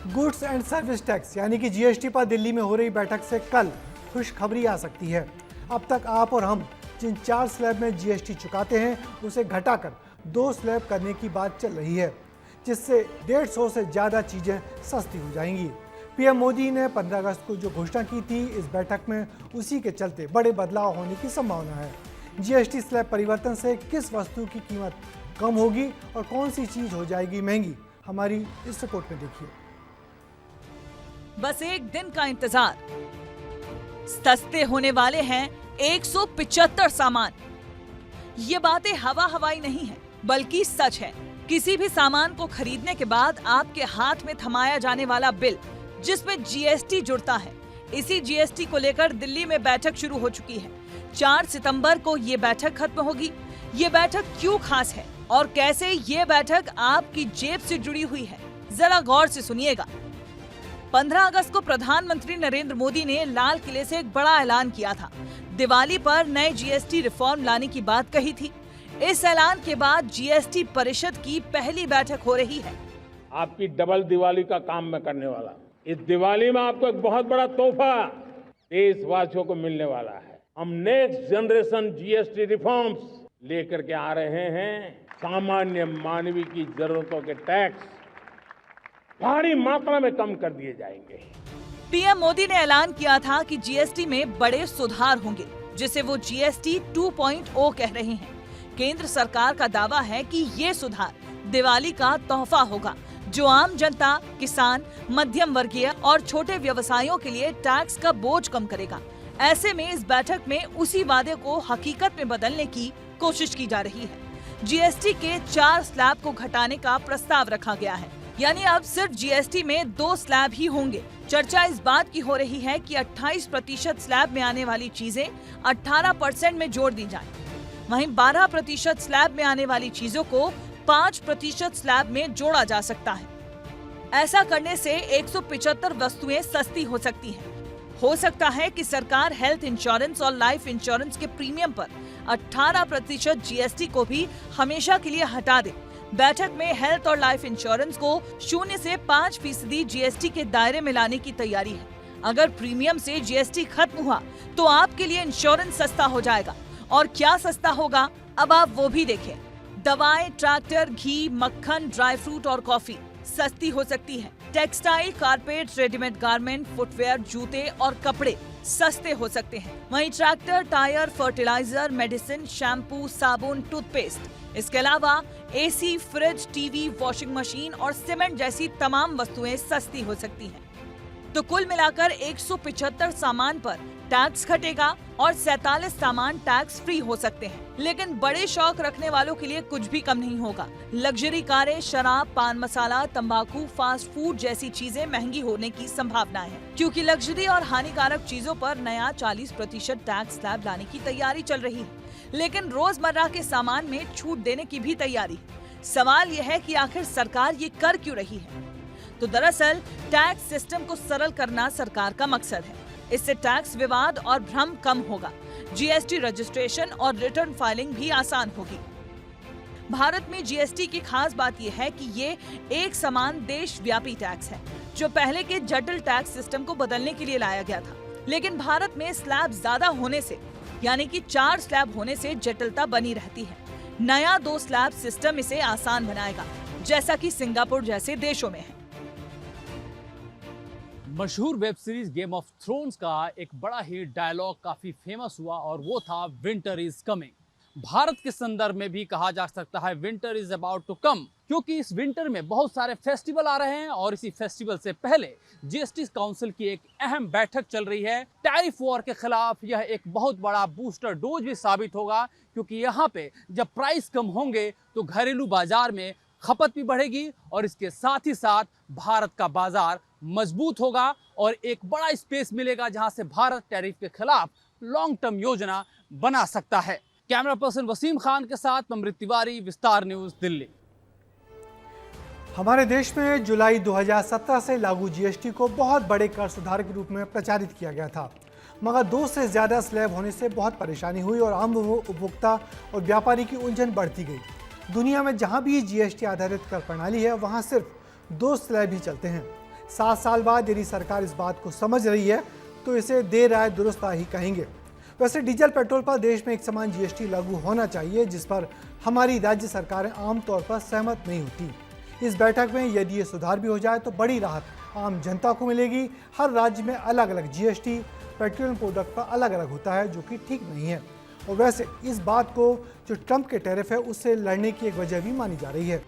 Goods and service tax यानी कि GST पर दिल्ली में हो रही बैठक से कल खुशखबरी आ सकती है। अब तक आप और हम जिन 4 स्लैब में जीएसटी चुकाते हैं उसे घटाकर 2 स्लैब करने की बात चल रही है, जिससे 150 से ज़्यादा चीज़ें सस्ती हो जाएंगी। पीएम मोदी ने 15 अगस्त को जो घोषणा की थी, इस बैठक में उसी के चलते बड़े बदलाव होने की संभावना है। जीएसटी स्लैब परिवर्तन से किस वस्तु की कीमत कम होगी और कौन सी चीज हो जाएगी महंगी, हमारी इस रिपोर्ट में देखिए। बस एक दिन का इंतजार। सस्ते होने वाले हैं 175 सामान। ये बातें हवा हवाई नहीं है, बल्कि सच है। किसी भी सामान को खरीदने के बाद आपके हाथ में थमाया जाने वाला बिल, जिसमें जीएसटी जुड़ता है, इसी जीएसटी को लेकर दिल्ली में बैठक शुरू हो चुकी है। 4 सितंबर को ये बैठक खत्म होगी। ये बैठक क्यों खास है और कैसे ये बैठक आपकी जेब से जुड़ी हुई है, जरा गौर से सुनिएगा। 15 अगस्त को प्रधानमंत्री नरेंद्र मोदी ने लाल किले से एक बड़ा ऐलान किया था। दिवाली पर नए जीएसटी रिफॉर्म लाने की बात कही थी। इस ऐलान के बाद जीएसटी परिषद की पहली बैठक हो रही है। आपकी डबल दिवाली का काम मैं करने वाला हूं। इस दिवाली में आपको एक बहुत बड़ा तोहफा देशवासियों को मिलने वाला है। हम नेक्स्ट जनरेशन जीएसटी रिफॉर्म्स लेकर के आ रहे हैं। सामान्य मानवीय की जरूरतों के टैक्स भारी मात्रा में कम कर दिए जाएंगे। पीएम मोदी ने ऐलान किया था कि जीएसटी में बड़े सुधार होंगे, जिसे वो जीएसटी 2.0 कह रहे हैं। केंद्र सरकार का दावा है कि ये सुधार दिवाली का तोहफा होगा, जो आम जनता, किसान, मध्यम वर्गीय और छोटे व्यवसायियों के लिए टैक्स का बोझ कम करेगा। ऐसे में इस बैठक में उसी वादे को हकीकत में बदलने की कोशिश की जा रही है। जीएसटी के 4 स्लैब को घटाने का प्रस्ताव रखा गया है, यानी अब सिर्फ जीएसटी में 2 स्लैब ही होंगे। चर्चा इस बात की हो रही है कि 28% स्लैब में आने वाली चीजें 18% में जोड़ दी जाएं। वहीं 12% स्लैब में आने वाली चीजों को 5% स्लैब में जोड़ा जा सकता है। ऐसा करने से 175 वस्तुएं सस्ती हो सकती हैं। हो सकता है कि सरकार हेल्थ इंश्योरेंस और लाइफ इंश्योरेंस के प्रीमियम पर 18% जीएसटी को भी हमेशा के लिए हटा दे। बैठक में हेल्थ और लाइफ इंश्योरेंस को 0 से 5% जीएसटी के दायरे में लाने की तैयारी है। अगर प्रीमियम से जीएसटी खत्म हुआ तो आपके लिए इंश्योरेंस सस्ता हो जाएगा। और क्या सस्ता होगा, अब आप वो भी देखें। दवाएं, ट्रैक्टर, घी, मक्खन, ड्राई फ्रूट और कॉफी सस्ती हो सकती है। Textile, carpet, readymade garment, footwear, जूते और कपड़े सस्ते हो सकते हैं। वहीं tractor, tyre, fertiliser, medicine, shampoo, साबुन, टूथपेस्ट, इसके अलावा AC, fridge, TV, washing machine और सीमेंट जैसी तमाम वस्तुएं सस्ती हो सकती हैं। तो कुल मिलाकर 175 सामान पर टैक्स घटेगा और 47 सामान टैक्स फ्री हो सकते हैं। लेकिन बड़े शौक रखने वालों के लिए कुछ भी कम नहीं होगा। लग्जरी कारें, शराब, पान मसाला, तंबाकू, फास्ट फूड जैसी चीजें महंगी होने की संभावना है, क्योंकि लग्जरी और हानिकारक चीजों पर नया 40% टैक्स स्लैब लाने की तैयारी चल रही है। लेकिन रोजमर्रा के सामान में छूट देने की भी तैयारी है। सवाल यह है कि आखिर सरकार ये कर क्यों रही है? तो दरअसल टैक्स सिस्टम को सरल करना सरकार का मकसद है। इससे टैक्स विवाद और भ्रम कम होगा। जीएसटी रजिस्ट्रेशन और रिटर्न फाइलिंग भी आसान होगी। भारत में जीएसटी की खास बात यह है कि ये एक समान देशव्यापी टैक्स है, जो पहले के जटिल टैक्स सिस्टम को बदलने के लिए लाया गया था। लेकिन भारत में स्लैब ज्यादा होने से, यानी कि 4 स्लैब होने से जटिलता बनी रहती है। नया 2 स्लैब सिस्टम इसे आसान बनाएगा, जैसा कि सिंगापुर जैसे देशों में है। मशहूर web series game of thrones का एक बड़ा ही डायलॉग काफी फेमस हुआ और वो था विंटर इज कमिंग। भारत के संदर्भ में भी कहा जा सकता है winter is about to come, क्योंकि इस विंटर में बहुत सारे फेस्टिवल आ रहे हैं और इसी फेस्टिवल से पहले जीएसटी काउंसिल की एक अहम बैठक चल रही है। टैरिफ वॉर के खिलाफ यह एक बहुत बड़ा बूस्टर डोज भी साबित होगा, क्योंकि यहाँ पे जब प्राइस कम होंगे तो घरेलू बाजार में खपत भी बढ़ेगी और इसके साथ ही साथ भारत का बाजार मजबूत होगा और एक बड़ा स्पेस मिलेगा जहां से भारत टैरिफ के खिलाफ लॉन्ग टर्म योजना बना सकता है। कैमरा पर्सन वसीम खान के साथ अमृत तिवारी, विस्तार न्यूज, दिल्ली। हमारे देश में जुलाई 2017 से लागू जीएसटी को बहुत बड़े कर सुधार के रूप में प्रचारित किया गया था, मगर 2 से ज्यादा स्लैब होने से बहुत परेशानी हुई और आम उपभोक्ता और व्यापारी की उलझन बढ़ती गई। दुनिया में जहां भी जीएसटी आधारित कर प्रणाली है, वहां सिर्फ 2 स्लैब ही चलते हैं। 7 साल बाद यदि सरकार इस बात को समझ रही है तो इसे देर आए दुरुस्त ही कहेंगे। वैसे डीजल पेट्रोल पर देश में एक समान जीएसटी लागू होना चाहिए, जिस पर हमारी राज्य सरकारें आमतौर पर सहमत नहीं होती। इस बैठक में यदि ये सुधार भी हो जाए तो बड़ी राहत आम जनता को मिलेगी। हर राज्य में अलग अलग जीएसटी पेट्रोलियम प्रोडक्ट पर अलग अलग होता है, जो कि ठीक नहीं है। और वैसे इस बात को जो ट्रंप के टैरिफ है उससे लड़ने की एक वजह भी मानी जा रही है।